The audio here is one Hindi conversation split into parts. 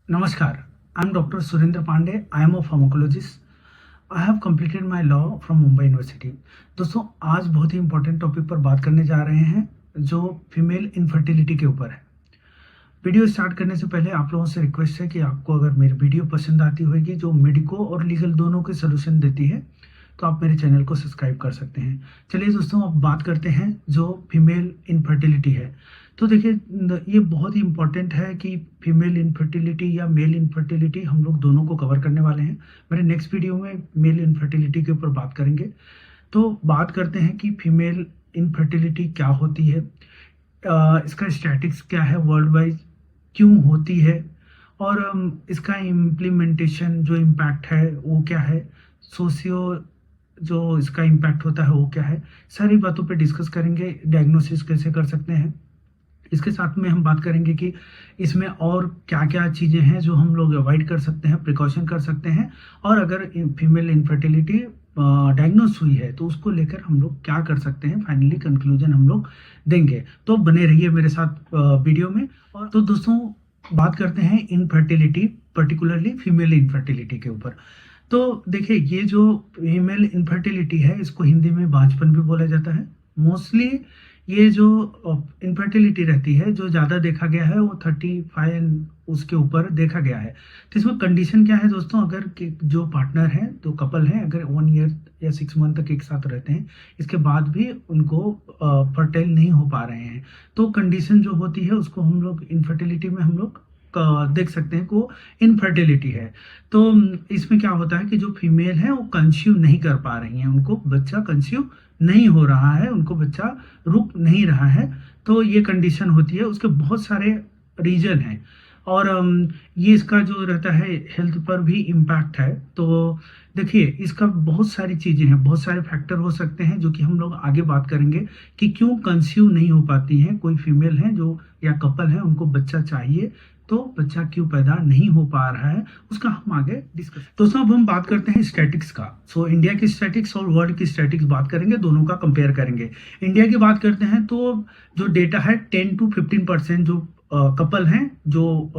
Namaskar, I'm Dr. Surendra Pandey. I am a pharmacologist. I have completed my law from Mumbai University. दोस्तों आज बहुत ही इंपॉर्टेंट टॉपिक पर बात करने जा रहे हैं जो फीमेल इनफर्टिलिटी के ऊपर है। वीडियो स्टार्ट करने से पहले आप लोगों से रिक्वेस्ट है कि आपको अगर मेरी वीडियो पसंद आती होगी जो मेडिको और लीगल दोनों के सोल्यूशन देती है तो आप मेरे चैनल को सब्सक्राइब कर सकते हैं। चलिए दोस्तों अब बात करते हैं जो फीमेल इनफर्टिलिटी है। तो देखिए ये बहुत ही इम्पॉर्टेंट है कि फीमेल इनफर्टिलिटी या मेल इनफर्टिलिटी हम लोग दोनों को कवर करने वाले हैं। मेरे नेक्स्ट वीडियो में मेल इनफर्टिलिटी के ऊपर बात करेंगे। तो बात करते हैं कि फीमेल इनफर्टिलिटी क्या होती है, इसका स्टैटिक्स क्या है, वर्ल्ड वाइज क्यों होती है और इसका इम्प्लीमेंटेशन जो इम्पैक्ट है वो क्या है, सोशियो जो इसका इम्पैक्ट होता है वो क्या है, सारी बातों पे डिस्कस करेंगे। डायग्नोसिस कैसे कर सकते हैं, इसके साथ में हम बात करेंगे कि इसमें और क्या क्या चीज़ें हैं जो हम लोग अवॉइड कर सकते हैं, प्रिकॉशन कर सकते हैं, और अगर फीमेल इनफर्टिलिटी डायग्नोस हुई है तो उसको लेकर हम लोग क्या कर सकते हैं, फाइनली कंक्लूजन हम लोग देंगे। तो बने रहिए मेरे साथ वीडियो में। और तो दोस्तों बात करते हैं इनफर्टिलिटी, पर्टिकुलरली फीमेल इनफर्टिलिटी के ऊपर। तो देखिए ये जो फीमेल इनफर्टिलिटी है इसको हिंदी में बांझपन भी बोला जाता है। मोस्टली ये जो इनफर्टिलिटी रहती है जो ज़्यादा देखा गया है वो 35 उसके ऊपर देखा गया है। तो इसमें कंडीशन क्या है दोस्तों, अगर जो पार्टनर है, तो कपल है, अगर 1 ईयर या 6 मंथ तक एक साथ रहते हैं इसके बाद भी उनको फर्टाइल नहीं हो पा रहे हैं तो कंडीशन जो होती है उसको हम लोग इनफर्टिलिटी में हम लोग देख सकते हैं को इनफर्टिलिटी है। तो इसमें क्या होता है कि जो फीमेल है वो कंसीव नहीं कर पा रही हैं, उनको बच्चा कंसीव नहीं हो रहा है, उनको बच्चा रुक नहीं रहा है, तो ये कंडीशन होती है। उसके बहुत सारे रीजन हैं और ये इसका जो रहता है हेल्थ पर भी इम्पैक्ट है। तो देखिए इसका बहुत सारी चीज़ें हैं, बहुत सारे फैक्टर हो सकते हैं जो कि हम लोग आगे बात करेंगे कि क्यों कंसीव नहीं हो पाती हैं। कोई फीमेल है जो या कपल है उनको बच्चा चाहिए तो बच्चा क्यों पैदा नहीं हो पा रहा है, उसका हम आगे डिस्कस। दोस्तों अब हम बात करते हैं स्टैटिक्स का। सो इंडिया की स्टैटिक्स और वर्ल्ड की स्टैटिक्स बात करेंगे, दोनों का कंपेयर करेंगे। इंडिया की बात करते हैं तो जो डेटा है 10 to 15% जो कपल हैं जो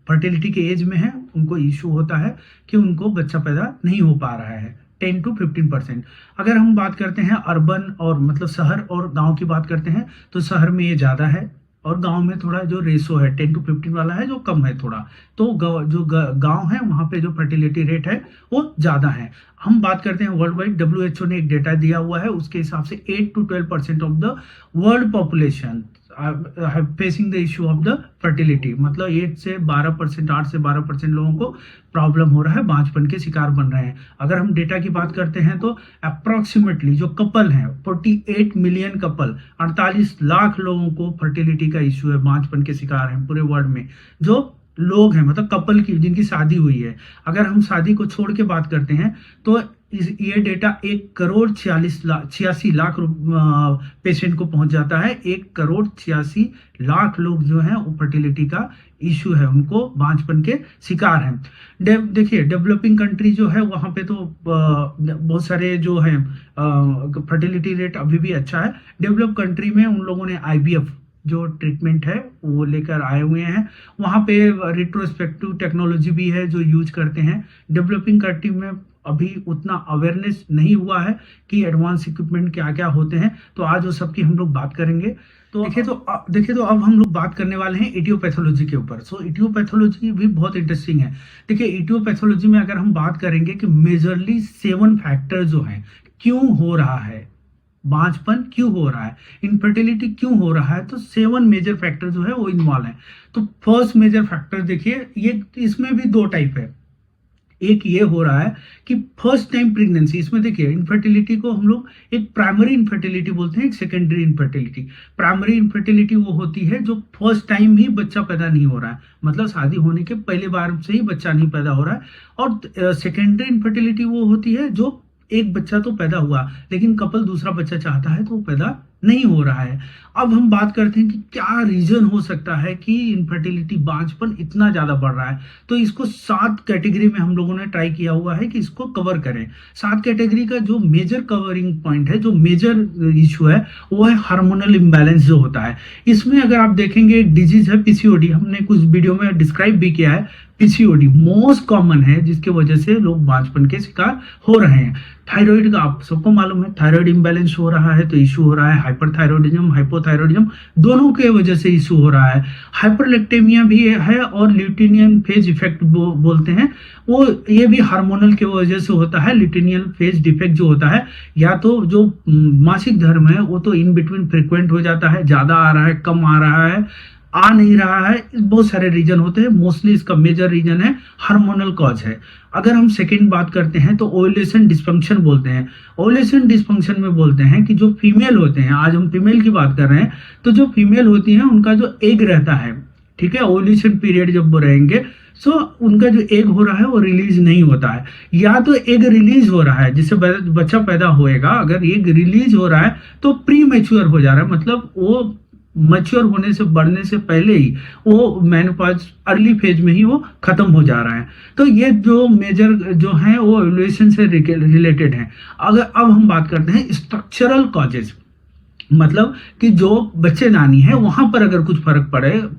फर्टिलिटी के एज में है उनको इशू होता है कि उनको बच्चा पैदा नहीं हो पा रहा है, 10 to 15%। अगर हम बात करते हैं अर्बन और मतलब शहर और गांव की बात करते हैं तो शहर में ये ज़्यादा है और गांव में थोड़ा जो रेशो है 10 to 15 वाला है जो कम है थोड़ा। तो जो गांव है वहाँ पे जो फर्टिलिटी रेट है वो ज़्यादा है। हम बात करते हैं वर्ल्ड वाइड, WHO ने एक डेटा दिया हुआ है, उसके हिसाब से 8 to 12% of the world population facing the issue of the fertility, मतलब 8 से 12% लोगों को प्रॉब्लम हो रहा है, बांझपन के शिकार बन रहे हैं। अगर हम डेटा की बात करते हैं तो अप्रोक्सीमेटली जो कपल हैं 48 मिलियन कपल, 48 लाख लोगों को फर्टिलिटी का इशू है, बांझपन के शिकार हैं पूरे वर्ल्ड में जो लोग हैं, मतलब कपल की जिनकी शादी हुई है। अगर हम शादी को छोड़ के बात करते हैं तो ये डेटा 1,46,86,00,000 पेशेंट को पहुंच जाता है। 1,86,00,000 लोग जो हैं वो फर्टिलिटी का इशू है, उनको बांझपन के शिकार हैं। देखिए डेवलपिंग कंट्री जो है वहाँ पे तो बहुत सारे जो है फर्टिलिटी रेट अभी भी अच्छा है। डेवलप कंट्री में उन लोगों ने IVF जो ट्रीटमेंट है वो लेकर आए हुए हैं, वहाँ पे रिट्रोस्पेक्टिव टेक्नोलॉजी भी है जो यूज करते हैं। डेवलपिंग कंट्री में अभी उतना अवेयरनेस नहीं हुआ है कि एडवांस इक्विपमेंट क्या क्या होते हैं, तो आज वो सब की हम लोग बात करेंगे। तो देखिए तो अब हम लोग बात करने वाले हैं इटियोपैथोलॉजी के ऊपर। सो इटियोपैथोलॉजी भी बहुत इंटरेस्टिंग है। देखिए इटियोपैथोलॉजी में अगर हम बात करेंगे कि मेजरली 7 फैक्टर जो हैं क्यों हो रहा है, बांझपन क्यों हो रहा है, इनफर्टिलिटी क्यों हो रहा है, तो 7 मेजर फैक्टर जो है वो इन्वॉल्व है। तो फर्स्ट मेजर फैक्टर देखिए, ये इसमें भी 2 टाइप है। एक ये हो रहा है कि फर्स्ट टाइम प्रेगनेंसी, इसमें देखिए इनफर्टिलिटी को हम लोग एक प्राइमरी इनफर्टिलिटी बोलते हैं, एक सेकेंडरी इनफर्टिलिटी। प्राइमरी इनफर्टिलिटी वो होती है जो फर्स्ट टाइम ही बच्चा पैदा नहीं हो रहा है, मतलब शादी होने के पहले बार से ही बच्चा नहीं पैदा हो रहा है। और सेकेंडरी इनफर्टिलिटी वो होती है जो एक बच्चा तो पैदा हुआ लेकिन कपल दूसरा बच्चा चाहता है तो वो पैदा नहीं हो रहा है। अब हम बात करते हैं कि क्या रीजन हो सकता है कि इनफर्टिलिटी, बांझपन इतना ज्यादा बढ़ रहा है। तो इसको 7 कैटेगरी में हम लोगों ने ट्राई किया हुआ है कि इसको कवर करें। 7 कैटेगरी का जो मेजर कवरिंग पॉइंट है, जो मेजर इशू है, वो है हार्मोनल इम्बैलेंस जो होता है। इसमें अगर आप देखेंगे, एक डिजीज है पीसीओडी, हमने कुछ वीडियो में डिस्क्राइब भी किया है। पीसीओडी मोस्ट कॉमन है जिसकी वजह से लोग बांझपन के शिकार हो रहे हैं। थायराइड का आप सबको मालूम है, थायराइड इम्बैलेंस हो रहा है तो इशू हो रहा है। हाइपरथायरॉयडिज्म, हाइपोथायरॉयडिज्म दोनों के वजह से इशू हो रहा है। हाइपरलेक्टेमिया भी है और ल्यूटिनियन फेज इफेक्ट बोलते हैं, वो ये भी हार्मोनल के वजह से होता है। ल्यूटिनियन फेज डिफेक्ट जो होता है, या तो जो मासिक धर्म है वो तो इन बिटवीन फ्रिक्वेंट हो जाता है, ज्यादा आ रहा है, कम आ रहा है, आ नहीं रहा है, बहुत सारे रीजन होते हैं। मोस्टली इसका मेजर रीजन है हार्मोनल कॉज है। अगर हम सेकंड बात करते हैं तो ओव्यूलेशन डिस्फंक्शन बोलते हैं। ओव्यूलेशन डिस्फंक्शन में बोलते हैं कि जो फीमेल होते हैं, आज हम फीमेल की बात कर रहे हैं, तो जो फीमेल होती हैं उनका जो एग रहता है, ठीक है, ओव्यूलेशन पीरियड जब वो रहेंगे, सो उनका जो एग हो रहा है वो रिलीज नहीं होता है। या तो एग रिलीज हो रहा है जिससे बच्चा पैदा होएगा, अगर एग रिलीज हो रहा है तो प्री मैच्योर हो जा रहा है, मतलब वो मैच्योर होने से, बढ़ने से पहले ही वो मेनोपॉज अर्ली फेज में ही वो खत्म हो जा रहा है। तो ये जो मेजर जो है वो ओव्यूलेशन से रिलेटेड है। अगर अब हम बात करते हैं स्ट्रक्चरल कॉजेज, मतलब कि जो बच्चेदानी है वहां पर अगर कुछ फर्क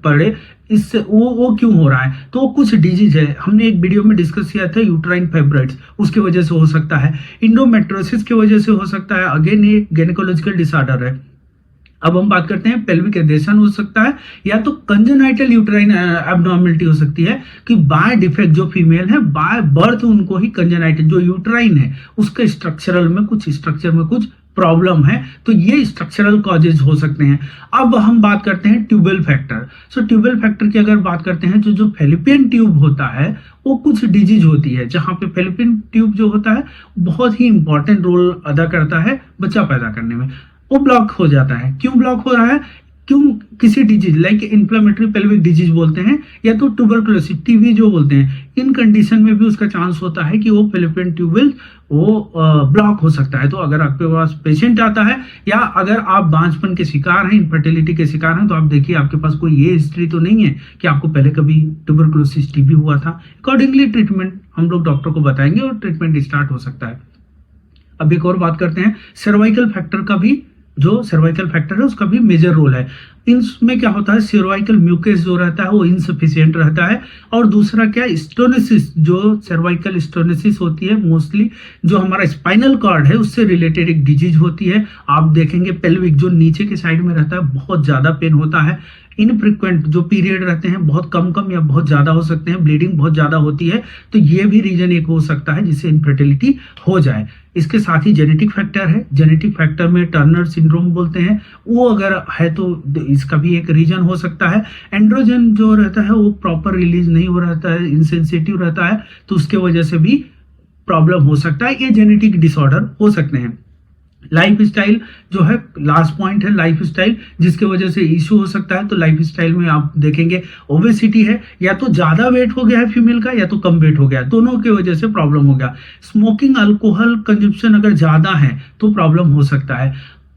पड़े इससे वो क्यों हो रहा है, तो कुछ डिजीज है। हमने एक वीडियो में डिस्कस किया था, यूट्राइन फाइब्रॉइड्स, उसकी वजह से हो सकता है। इंडोमेट्रोसिस की वजह से हो सकता है, अगेन ये गायनेकोलॉजिकल डिसऑर्डर है। अब हम बात करते हैं पेल्विक एडेशन हो सकता है, या तो कंजेनाइटल यूट्राइन एब्नॉर्मलिटी हो सकती है कि बाय डिफेक्ट जो फीमेल है, बाय बर्थ उनको ही कंजेनाइटल जो यूट्राइन है उसके स्ट्रक्चरल में कुछ प्रॉब्लम है, तो ये स्ट्रक्चरल कॉजेज हो सकते हैं। अब हम बात करते हैं ट्यूबल फैक्टर। सो ट्यूबल फैक्टर की अगर बात करते हैं, जो फेलिपियन ट्यूब होता है वो कुछ डिजीज होती है जहां पे फेलिपियन ट्यूब जो होता है बहुत ही इंपॉर्टेंट रोल अदा करता है बच्चा पैदा करने में, वो ब्लॉक हो जाता है। क्यों ब्लॉक हो रहा है, क्यों, किसी disease like inflammatory pelvic disease बोलते हैं, या तो ट्यूबरकुलोसिस, टीबी जो बोलते हैं, इन कंडीशन में भी उसका चांस होता है कि वो फेलिपियन ट्यूबल वो ब्लॉक हो सकता है। तो अगर आपके पास पेशेंट आता है, या अगर आप बांझपन के शिकार हैं, इनफर्टिलिटी के शिकार हैं, तो आप देखिए आपके पास कोई ये हिस्ट्री तो नहीं है कि आपको पहले कभी ट्यूबरकुलोसिस, टीबी हुआ था। अकॉर्डिंगली ट्रीटमेंट हम लोग डॉक्टर को बताएंगे और ट्रीटमेंट स्टार्ट हो सकता है। अब एक और बात करते हैं, सर्वाइकल फैक्टर का भी, जो सर्वाइकल फैक्टर है उसका भी मेजर रोल है। इसमें क्या होता है, सर्वाइकल म्यूकस जो रहता है वो इनसफिशियंट रहता है। और दूसरा क्या, स्टोनेसिस, जो सर्वाइकल स्टोनेसिस होती है मोस्टली जो हमारा स्पाइनल कॉर्ड है उससे रिलेटेड एक डिजीज होती है। आप देखेंगे पेल्विक जो नीचे के साइड में रहता है बहुत ज्यादा पेन होता है। इनफ्रिक्वेंट जो पीरियड रहते हैं बहुत कम या बहुत ज्यादा हो सकते हैं, ब्लीडिंग बहुत ज्यादा होती है, तो ये भी रीजन एक हो सकता है जिससे इनफर्टिलिटी हो जाए। इसके साथ ही जेनेटिक फैक्टर है। जेनेटिक फैक्टर में टर्नर सिंड्रोम बोलते हैं, वो अगर है तो इसका भी एक रीजन हो सकता है। एंड्रोजन जो रहता है वो प्रॉपर रिलीज नहीं हो रहता है, इनसेंसिटिव रहता है, तो उसके वजह से भी प्रॉब्लम हो सकता है। ये जेनेटिक डिसऑर्डर हो सकते हैं। लाइफ स्टाइल जो है लास्ट पॉइंट है, लाइफ स्टाइल जिसके वजह से इशू हो सकता है। तो लाइफ स्टाइल में आप देखेंगे ओबेसिटी है, या तो ज्यादा वेट हो गया है फीमेल का, या तो कम वेट हो गया, दोनों की वजह से प्रॉब्लम हो गया। स्मोकिंग, अल्कोहल कंजप्शन अगर ज्यादा है तो प्रॉब्लम हो सकता है।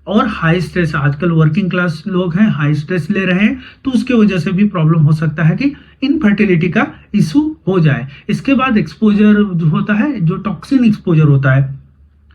और हाई स्ट्रेस, आजकल वर्किंग क्लास लोग हैं, हाई स्ट्रेस ले रहे हैं, तो उसके वजह से भी प्रॉब्लम हो सकता है कि इनफर्टिलिटी का इशू हो जाए। इसके बाद एक्सपोजर जो होता है, जो टॉक्सिन एक्सपोजर होता है,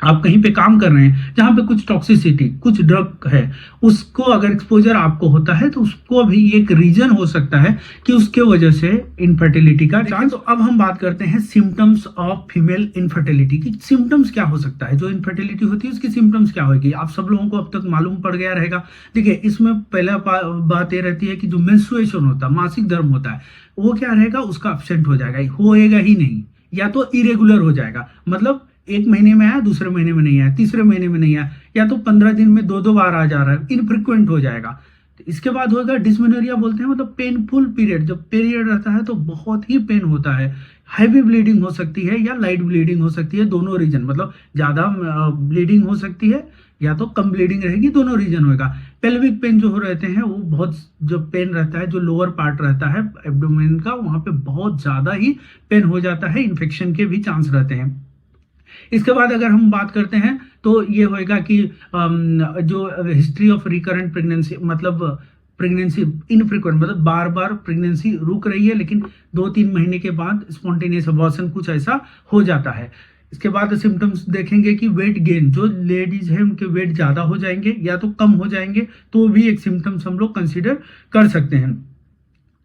आप कहीं पे काम कर रहे हैं जहां पे कुछ टॉक्सिसिटी, कुछ ड्रग है, उसको अगर एक्सपोजर आपको होता है तो उसको भी एक रीजन हो सकता है कि उसके वजह से इनफर्टिलिटी का चांस। तो अब हम बात करते हैं सिम्टम्स ऑफ फीमेल इनफर्टिलिटी की। सिम्टम्स क्या हो सकता है, जो इनफर्टिलिटी होती है उसकी सिम्टम्स क्या होगी, आप सब लोगों को अब तक मालूम पड़ गया रहेगा। देखिए, इसमें पहला बात ये रहती है कि जो मेंस्ट्रुएशन होता है, मासिक धर्म होता है, वो क्या रहेगा, उसका एब्सेंट हो जाएगा, होएगा ही नहीं, या तो इरेगुलर हो जाएगा, मतलब एक महीने में आया, दूसरे महीने में नहीं आया, तीसरे महीने में नहीं आया, या तो 15 दिन में 2 बार आ जा रहा है, इनफ्रिक्वेंट हो जाएगा। इसके बाद होगा डिस्मेनोरिया बोलते हैं, मतलब पेनफुल पीरियड, जब पीरियड रहता है तो बहुत ही पेन होता है। हैवी ब्लीडिंग हो सकती है या लाइट ब्लीडिंग हो सकती है, दोनों रीजन, मतलब ज्यादा ब्लीडिंग हो सकती है या तो कम ब्लीडिंग रहेगी, दोनों रीजन होगा। पेल्विक पेन जो रहते हैं वो बहुत, जो पेन रहता है, जो लोअर पार्ट रहता है एब्डोमेन का, वहां पे बहुत ज्यादा ही पेन हो जाता है, इन्फेक्शन के भी चांस रहते हैं। इसके बाद अगर हम बात करते हैं तो ये होएगा कि जो हिस्ट्री ऑफ रिकरेंट प्रेगनेंसी, मतलब प्रेगनेंसी इनफ्रीक्वेंट, मतलब बार बार प्रेगनेंसी रुक रही है लेकिन 2-3 महीने के बाद स्पॉन्टेनियस अबॉर्शन कुछ ऐसा हो जाता है। इसके बाद सिम्टम्स देखेंगे कि वेट गेन, जो लेडीज है उनके वेट ज्यादा हो जाएंगे या तो कम हो जाएंगे, तो भी एक सिम्टम्स हम लोग कंसीडर कर सकते हैं।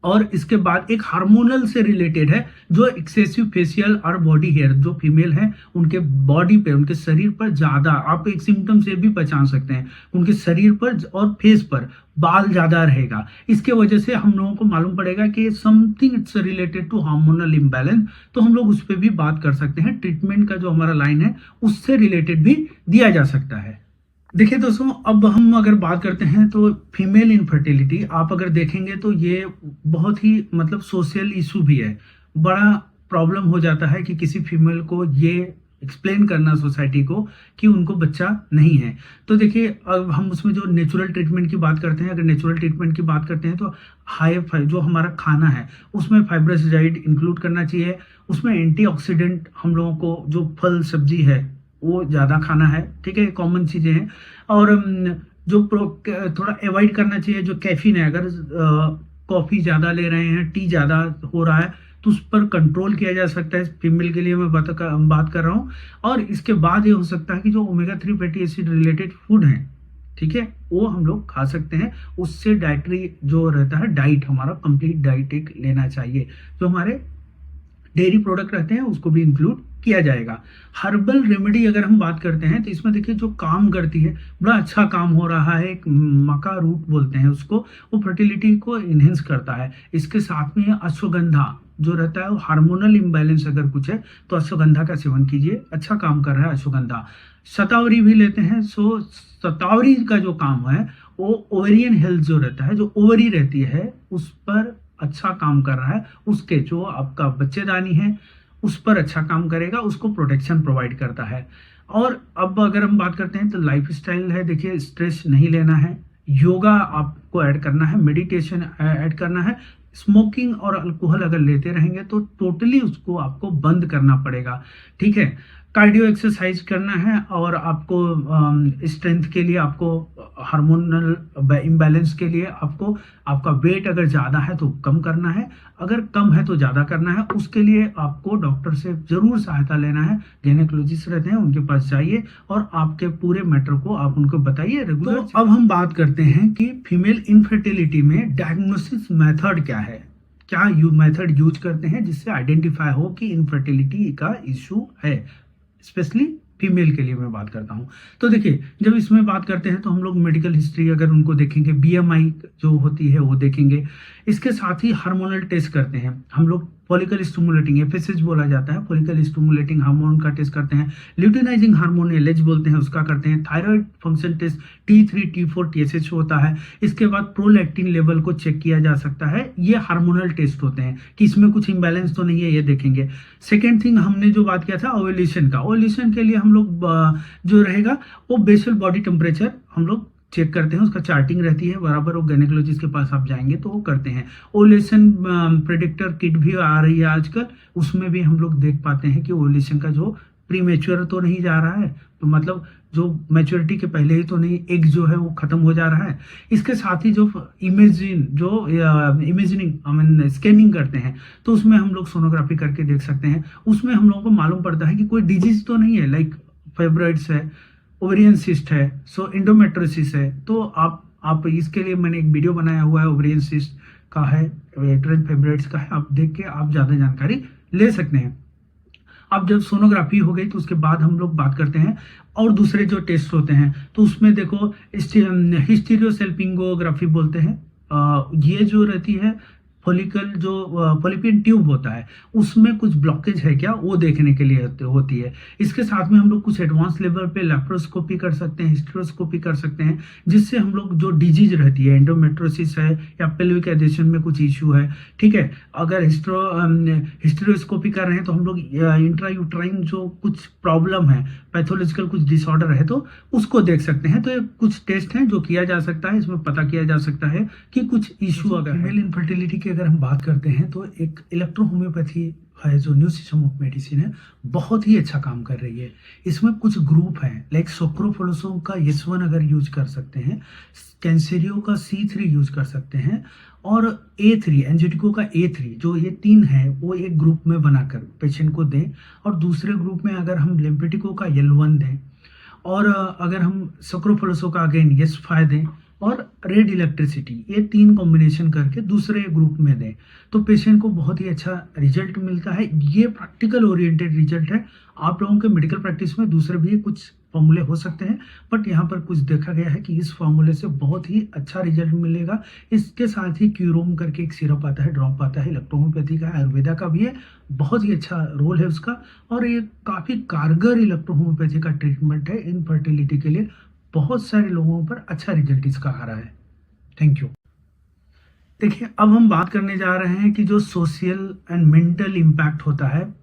और इसके बाद एक हार्मोनल से रिलेटेड है, जो एक्सेसिव फेशियल और बॉडी हेयर जो फीमेल है उनके बॉडी पे, उनके शरीर पर ज्यादा, आप एक सिम्टम से भी पहचान सकते हैं, उनके शरीर पर और फेस पर बाल ज्यादा रहेगा। इसके वजह से हम लोगों को मालूम पड़ेगा कि something it's related to hormonal imbalance, तो हम लोग उस पर भी बात कर सकते हैं। ट्रीटमेंट का जो हमारा लाइन है उससे रिलेटेड भी दिया जा सकता है। देखिए दोस्तों, अब हम अगर बात करते हैं तो फीमेल इनफर्टिलिटी, आप अगर देखेंगे तो ये बहुत ही मतलब सोशल इशू भी है। बड़ा प्रॉब्लम हो जाता है कि किसी फीमेल को ये एक्सप्लेन करना सोसाइटी को कि उनको बच्चा नहीं है। तो देखिए, अब हम उसमें जो नेचुरल ट्रीटमेंट की बात करते हैं, अगर नेचुरल ट्रीटमेंट की बात करते हैं तो जो हमारा खाना है उसमें फाइब्रस डाइट इंक्लूड करना चाहिए। उसमें एंटीऑक्सीडेंट हम लोगों को, जो फल सब्जी है वो ज़्यादा खाना है, ठीक है, कॉमन चीज़ें हैं। और जो थोड़ा अवॉइड करना चाहिए जो कैफीन है, अगर कॉफ़ी ज़्यादा ले रहे हैं, टी ज़्यादा हो रहा है, तो उस पर कंट्रोल किया जा सकता है। फीमेल के लिए मैं बात कर रहा हूँ। और इसके बाद ये हो सकता है कि जो omega 3 fatty acid related food हैं, ठीक है, वो हम लोग खा सकते हैं। उससे डाइटरी जो रहता है, डाइट हमारा कंप्लीट डाइट एक लेना चाहिए। जो हमारे डेयरी प्रोडक्ट रहते हैं उसको भी इंक्लूड किया जाएगा। हर्बल रेमेडी अगर हम बात करते हैं तो इसमें देखिए जो काम करती है, बड़ा अच्छा काम हो रहा है। एक मका रूट बोलते हैं उसको, वो फर्टिलिटी को इनहेंस करता है। इसके साथ में अश्वगंधा जो रहता है, वो हार्मोनल इम्बैलेंस अगर कुछ है तो अश्वगंधा का सेवन कीजिए, अच्छा काम कर रहा है अश्वगंधा। शतावरी भी लेते हैं। सो शतावरी का जो काम है वो ओवेरियन हेल्थ जो रहता है, जो ओवरी रहती है उस पर अच्छा काम कर रहा है। उसके जो आपका बच्चेदानी है उस पर अच्छा काम करेगा, उसको प्रोटेक्शन प्रोवाइड करता है। और अब अगर हम बात करते हैं तो लाइफ स्टाइल है, देखिए स्ट्रेस नहीं लेना है, योगा आपको ऐड करना है, मेडिटेशन ऐड करना है। स्मोकिंग और अल्कोहल अगर लेते रहेंगे तो टोटली उसको आपको बंद करना पड़ेगा, ठीक है। कार्डियो एक्सरसाइज करना है, और आपको स्ट्रेंथ के लिए, आपको हार्मोनल इम्बैलेंस के लिए आपको, आपका वेट अगर ज़्यादा है तो कम करना है, अगर कम है तो ज़्यादा करना है। उसके लिए आपको डॉक्टर से ज़रूर सहायता लेना है। गायनेकोलॉजिस्ट रहते हैं उनके पास जाइए और आपके पूरे मैटर को आप उनको बताइए रेगुलर। तो अब हम बात करते हैं कि फीमेल इनफर्टिलिटी में डायग्नोसिस मेथड क्या है, क्या मेथड यूज करते हैं जिससे आइडेंटिफाई हो कि इनफर्टिलिटी का इशू है, स्पेशली फीमेल के लिए मैं बात करता हूँ। तो देखिए, जब इसमें बात करते हैं तो हम लोग मेडिकल हिस्ट्री अगर उनको देखेंगे, बीएमआई जो होती है वो देखेंगे। इसके साथ ही हार्मोनल टेस्ट करते हैं हम लोग। फॉलिकल स्टिमुलेटिंग, एफएसएच बोला जाता है, फॉलिकल स्टिमुलेटिंग हार्मोन का टेस्ट करते हैं। ल्यूटिनाइजिंग हार्मोन एलएच बोलते हैं, उसका करते हैं। Thyroid function test T3 T4 TSH होता है। इसके बाद प्रोलैक्टिन लेवल को चेक किया जा सकता है। ये हार्मोनल टेस्ट होते हैं कि इसमें कुछ इम्बैलेंस तो नहीं है, ये देखेंगे। सेकेंड थिंग हमने जो बात किया था ओव्यूलेशन का, ओव्यूलेशन के लिए हम लोग जो रहेगा वो बेसल बॉडी टेम्परेचर हम लोग चेक करते हैं, उसका चार्टिंग रहती है बराबर। वो गायनेकोलॉजिस्ट के पास आप जाएंगे तो वो करते हैं। ओव्यूलेशन प्रेडिक्टर किट भी आ रही है आजकल, उसमें भी हम लोग देख पाते हैं कि ओव्यूलेशन का जो प्रीमेच्योर तो नहीं जा रहा है, तो मतलब जो मैच्योरिटी के पहले ही तो नहीं, एग जो है वो खत्म हो जा रहा है। इसके साथ ही जो इमेजिनिंग स्कैनिंग करते हैं तो उसमें हम लोग सोनोग्राफी करके देख सकते हैं। उसमें हम लोगों को मालूम पड़ता है कि कोई डिजीज तो नहीं है, लाइक फाइब्रॉइड्स है, ओवेरियन सिस्ट है, सो एंडोमेट्रोसिस है। तो आप इसके लिए मैंने एक वीडियो बनाया हुआ है, ओवेरियन सिस्ट का है, ट्रेंड फाइब्रॉइड्स का है, आप देख के आप ज़्यादा जानकारी ले सकते हैं। अब जब सोनोग्राफी हो गई तो उसके बाद हम लोग बात करते हैं और दूसरे जो टेस्ट होते हैं। तो उसमें देखो हिस्टीरियोसेल्पिंगोग्राफी बोलते हैं, ये जो रहती है फॉलिकल जो फॉलिपियन ट्यूब होता है उसमें कुछ ब्लॉकेज है क्या, वो देखने के लिए होती है। इसके साथ में हम लोग कुछ एडवांस लेवल पे लैप्रोस्कोपी कर सकते हैं, हिस्टेरोस्कोपी कर सकते हैं, जिससे हम लोग जो डिजीज रहती है, एंडोमेट्रोसिस है या पेल्विक एडेशन में कुछ इश्यू है, ठीक है, अगर हिस्टेरोस्कोपी कर रहे हैं तो हम लोग इंट्रायूट्राइन जो कुछ प्रॉब्लम है, पैथोलॉजिकल कुछ डिसऑर्डर है तो उसको देख सकते हैं। तो ये कुछ टेस्ट हैं जो किया जा सकता है, इसमें पता किया जा सकता है कि कुछ इशू अगर फीमेल इनफर्टिलिटी की अगर हम बात करते हैं तो एक इलेक्ट्रो होम्योपैथी है जो न्यू सिस्टम ऑफ मेडिसिन है, बहुत ही अच्छा काम कर रही है। इसमें कुछ ग्रुप हैं, लाइक सोक्रोफोलोसोम का S1 अगर यूज कर सकते हैं, कैंसेरियो का C3 यूज कर सकते हैं, और A3 एंजिटिको का A3, जो ये 3 है वो एक ग्रुप में बनाकर पेशेंट को दें, और दूसरे ग्रुप में अगर हम लिम्फेटिको का L1 दें, और अगर हम सोक्रोफोलोसो का अगेन S5 दें, और रेड इलेक्ट्रिसिटी, ये 3 कॉम्बिनेशन करके दूसरे ग्रुप में दें, तो पेशेंट को बहुत ही अच्छा रिजल्ट मिलता है। ये प्रैक्टिकल ओरिएंटेड रिजल्ट है। आप लोगों के मेडिकल प्रैक्टिस में दूसरे भी कुछ फॉर्मूले हो सकते हैं, बट यहाँ पर कुछ देखा गया है कि इस फॉर्मूले से बहुत ही अच्छा रिजल्ट मिलेगा। इसके साथ ही क्यूरोम करके एक सिरप आता है, ड्रॉप आता है, इलेक्ट्रोहोम्योपैथी का, आयुर्वेदा का भी है, बहुत ही अच्छा रोल है उसका, और ये काफ़ी कारगर इलेक्ट्रोहोम्योपैथी का ट्रीटमेंट है इनफर्टिलिटी के लिए। बहुत सारे लोगों पर अच्छा रिजल्ट इसका आ रहा है। Thank you. देखिए, अब हम बात करने जा रहे हैं कि जो सोशल एंड मेंटल इम्पैक्ट होता है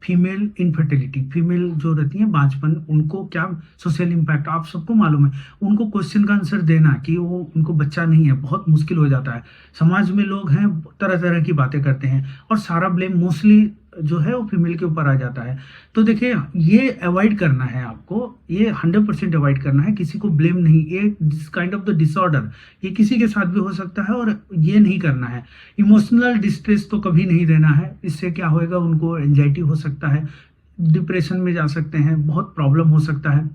फीमेल इनफर्टिलिटी, फीमेल जो रहती हैं बांझपन, उनको क्या सोशल इम्पैक्ट, आप सबको मालूम है। उनको क्वेश्चन का आंसर देना कि वो उनको बच्चा नहीं है बहुत मुश्किल हो जाता है। समाज में लोग हैं, तरह तरह की बातें करते हैं, और सारा ब्लेम मोस्टली जो है वो फीमेल के ऊपर आ जाता है। तो देखिए, ये अवॉइड करना है आपको, ये 100% अवॉइड करना है, किसी को ब्लेम नहीं। ये this kind of the disorder ये किसी के साथ भी हो सकता है, और ये नहीं करना है। इमोशनल डिस्ट्रेस तो कभी नहीं देना है, इससे क्या होएगा, उनको एंजाइटी हो सकता है, डिप्रेशन में जा सकते हैं, बहुत प्रॉब्लम हो सकता है,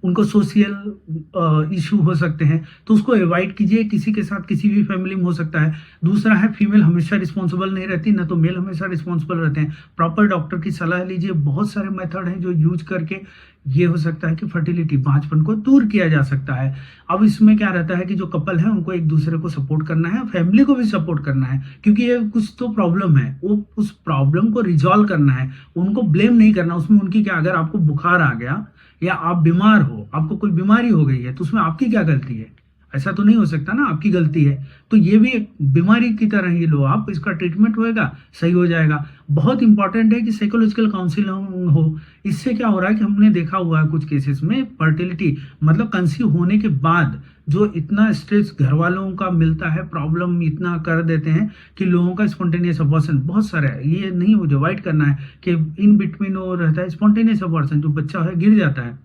उनको सोशल इशू हो सकते हैं, तो उसको अवॉइड कीजिए। किसी के साथ किसी भी फैमिली में हो सकता है। दूसरा है, फीमेल हमेशा रिस्पॉन्सिबल नहीं रहती, ना तो मेल हमेशा रिस्पॉन्सिबल रहते हैं। प्रॉपर डॉक्टर की सलाह लीजिए। बहुत सारे मेथड हैं जो यूज करके ये हो सकता है कि फर्टिलिटी, बांझपन को दूर किया जा सकता है। अब इसमें क्या रहता है कि जो कपल है उनको एक दूसरे को सपोर्ट करना है, फैमिली को भी सपोर्ट करना है, क्योंकि ये कुछ तो प्रॉब्लम है, वो उस प्रॉब्लम को रिजॉल्व करना है, उनको ब्लेम नहीं करना। उसमें उनकी क्या, अगर आपको बुखार आ गया या आप बीमार हो, आपको कोई बीमारी हो गई है, तो उसमें आपकी क्या गलती है? ऐसा तो नहीं हो सकता ना, आपकी गलती है। तो ये भी एक बीमारी की तरह ही लो आप, इसका ट्रीटमेंट होएगा, सही हो जाएगा। बहुत इंपॉर्टेंट है कि साइकोलॉजिकल काउंसलिंग हो। इससे क्या हो रहा है कि हमने देखा हुआ है कुछ केसेस में, फर्टिलिटी मतलब कंसीव होने के बाद जो इतना स्ट्रेस घर वालों का मिलता है, प्रॉब्लम इतना कर देते हैं कि लोगों का स्पॉन्टेनियस अबॉर्शन बहुत सारा है। ये नहीं हो, डिवाइड करना है कि इन बिटवीन वो रहता है स्पॉन्टेनियस अबॉर्शन, जो बच्चा है गिर जाता है।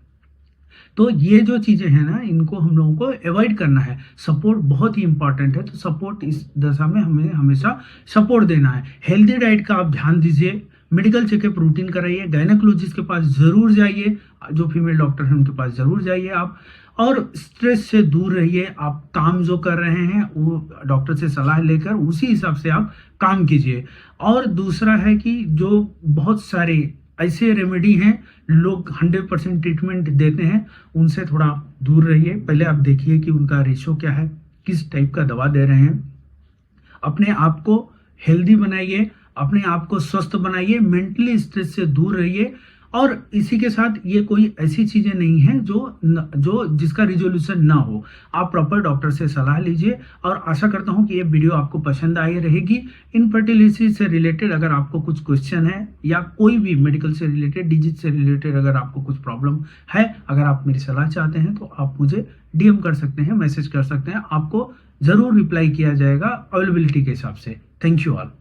तो ये जो चीजें हैं ना, इनको हम लोगों को अवॉइड करना है। सपोर्ट बहुत ही इंपॉर्टेंट है, तो सपोर्ट इस दशा में हमें हमेशा सपोर्ट देना है। हेल्दी डाइट का आप ध्यान दीजिए, मेडिकल चेकअप रूटीन कराइए, गायनेकोलॉजिस्ट के पास जरूर जाइए, जो फीमेल डॉक्टर हैं उनके पास जरूर जाइए आप, और स्ट्रेस से दूर रहिए। आप काम जो कर रहे हैं वो डॉक्टर से सलाह लेकर उसी हिसाब से आप काम कीजिए। और दूसरा है कि जो बहुत सारे ऐसे रेमेडी हैं, लोग 100% ट्रीटमेंट देते हैं, उनसे थोड़ा दूर रहिए। पहले आप देखिए कि उनका रेशो क्या है, किस टाइप का दवा दे रहे हैं। अपने आप को हेल्दी बनाइए, अपने आप को स्वस्थ बनाइए, मेंटली स्ट्रेस से दूर रहिए। और इसी के साथ ये कोई ऐसी चीजें नहीं है जो जिसका रिजोल्यूशन ना हो। आप प्रॉपर डॉक्टर से सलाह लीजिए, और आशा करता हूं कि ये वीडियो आपको पसंद आई रहेगी। इनफर्टिलिटी से रिलेटेड अगर आपको कुछ क्वेश्चन है, या कोई भी मेडिकल से रिलेटेड, डिजीज से रिलेटेड अगर आपको कुछ प्रॉब्लम है, अगर आप मेरी सलाह चाहते हैं, तो आप मुझे DM कर सकते हैं, मैसेज कर सकते हैं। आपको जरूर रिप्लाई किया जाएगा अवेलेबिलिटी के हिसाब से। Thank you all.